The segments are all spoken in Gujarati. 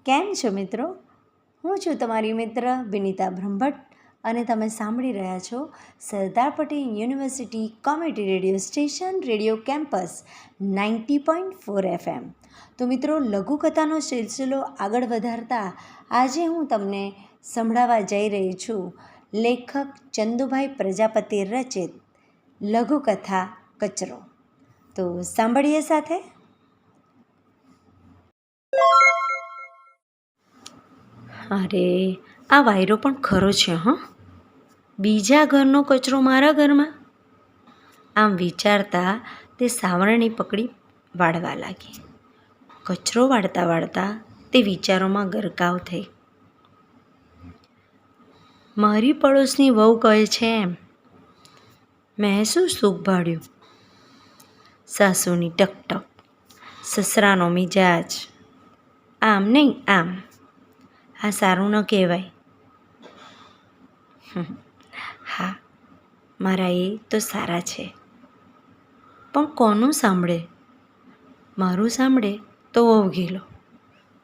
કેમ છો મિત્રો? હું છું તમારી મિત્ર વિનીતા બ્રહ્મભટ્ટ અને તમે સાંભળી રહ્યા છો Sardar Patel university community radio station radio campus 90.4 FM. તો મિત્રો, લઘુકથાનો સિલસિલો આગળ વધારતા આજે હું તમને સંભળાવવા જઈ રહી છું લેખક ચંદુભાઈ પ્રજાપતિ રચિત લઘુકથા કચરો. તો સાંભળીએ સાથે. અરે, આ વાયરો પણ ખરો છે હં. બીજા ઘરનો કચરો મારા ઘરમાં. આમ વિચારતા તે સાવરણી પકડી વાળવા લાગી. કચરો વાળતા વાળતા તે વિચારોમાં ગરકાવ થઈ. મારી પડોશની વહુ કહે છે એમ. મેં શું સુખ ભાળ્યું? સાસુની ટકટક, સસરાનો મિજાજ, આમ નહીં આમ. આ સારું ન કહેવાય. હા, મારા એ તો સારા છે, પણ કોનું સાંભળે? મારું સાંભળે તો વહુઘેલો,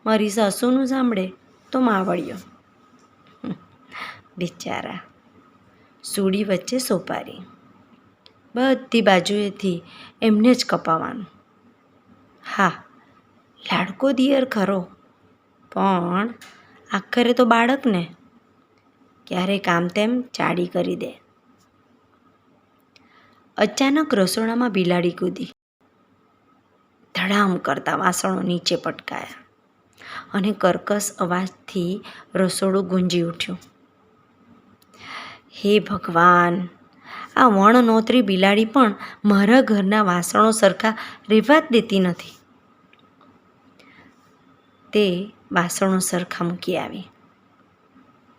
મારી સાસુનું સાંભળે તો માવડિયો. બિચારા, સૂડી વચ્ચે સોપારી, બધી બાજુએથી એમને જ કપાવાનું. હા, લાડકો દિયર ખરો, પણ આખરે તો બાળકને ક્યારેક આમ તેમ ચાડી કરી દે. અચાનક રસોડામાં બિલાડી કૂદી. ધડામ કરતા વાસણો નીચે પટકાયા અને કર્કશ અવાજથી રસોડું ગુંજી ઉઠ્યું. હે ભગવાન! આ વણનોતરી બિલાડી પણ મારા ઘરના વાસણો સરખા રહેવા જ દેતી નથી. તે વાસણો સરખા મૂકી આવી.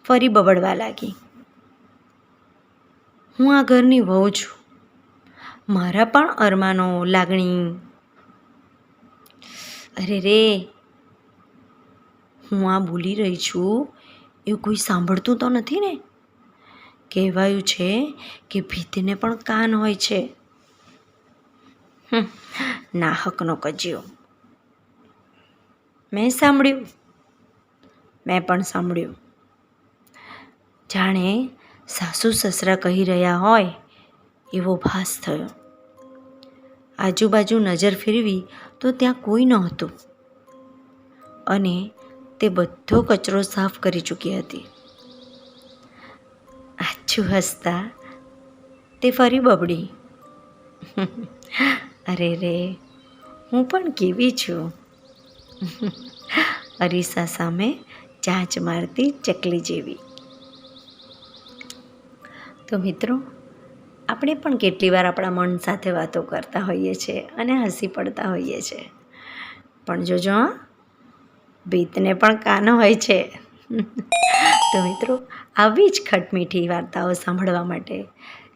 ફરી બબડવા લાગી. હું આ ઘરની વહુ છું, મારા પણ અરમાનો, લાગણી. અરે રે, હું આ બોલી રહી છું એવું કોઈ સાંભળતું તો નથી ને? કહેવાયું છે કે ભીતને પણ કાન હોય છે. નાહકનો કજિયો. મેં સાંભળ્યું, મેં પણ સાંભળ્યું. જાણે સાસુ સસરા કહી રહ્યા હોય એવો ભાસ થયો. આજુબાજુ નજર ફેરવી તો ત્યાં કોઈ નહોતું અને તે બધો કચરો સાફ કરી ચૂકી હતી. આછું હસતા તે ફરી બબડી. અરે રે, હું પણ કેવી છું! અરીસા સામે ચાંચ મારતી ચકલી જેવી. તો મિત્રો, આપણે પણ કેટલી વાર આપણા મન સાથે વાતો કરતા હોઈએ છીએ અને હસી પડતા હોઈએ છીએ, પણ જોજો હા, ભીતને પણ કાન હોય છે. તો મિત્રો, આવી જ ખટમીઠી વાર્તાઓ સાંભળવા માટે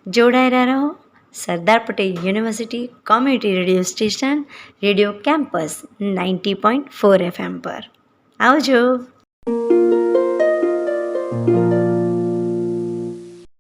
જોડાયેલા રહો Sardar Patel university community radio station radio campus 90.4 FM પર. આવજો.